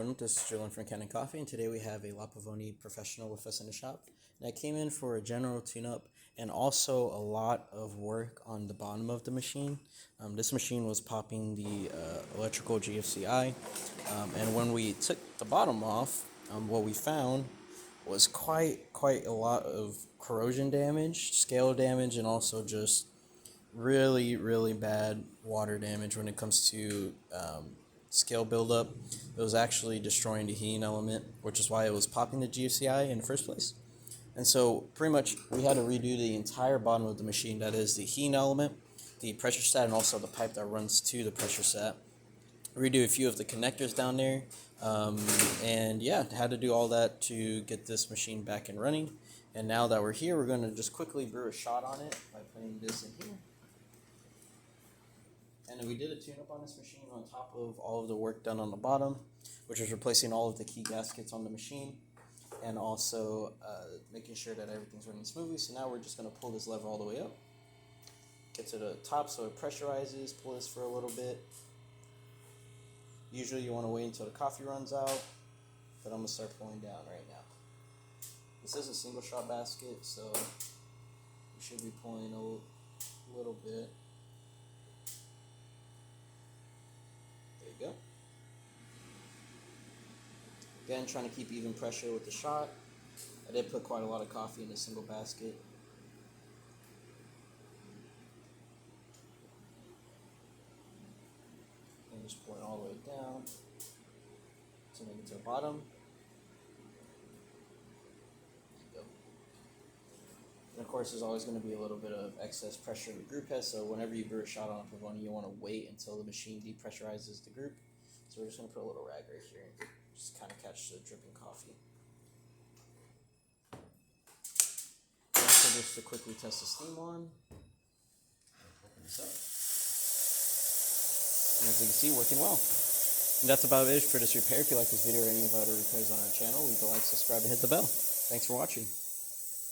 afternoon, this is Julian from Kanen Coffee, and today we have a Pavoni professional with us in the shop. And I came in for a general tune-up and also a lot of work on the bottom of the machine. This machine was popping the electrical GFCI, and when we took the bottom off, what we found was quite a lot of corrosion damage, scale damage, and also just really bad water damage when it comes to scale buildup. It was actually destroying the heating element, which is why it was popping the GFCI in the first place. And so pretty much we had to redo the entire bottom of the machine, that is the heating element, the pressure set, and also the pipe that runs to the pressure set. Redo a few of the connectors down there, and yeah, had to do all that to get this machine back and running. And now that we're here, we're going to just quickly brew a shot on it by putting this in here. And then we did a tune-up on this machine on top of all of the work done on the bottom, which was replacing all of the key gaskets on the machine and also making sure that everything's running smoothly. So now we're just going to pull this lever all the way up, get to the top so it pressurizes, pull this for a little bit. Usually you want to wait until the coffee runs out, but I'm going to start pulling down right now. This is a single shot basket, so we should be pulling a little bit. Go. Again, trying to keep even pressure with the shot. I did put quite a lot of coffee in a single basket. And just pour it all the way down to make it to the bottom. There you go. And of course, there's always going to be a little bit of excess pressure in the group head, so whenever you brew a shot on a Pavoni, you want to wait until the machine depressurizes the group. So we're just going to put a little rag right here and just kind of catch the dripping coffee. So just to quickly test the steam on. Open this up. And as you can see, working well. And that's about it for this repair. If you like this video or any of our other repairs on our channel, leave a like, subscribe, and hit the bell. Thanks for watching.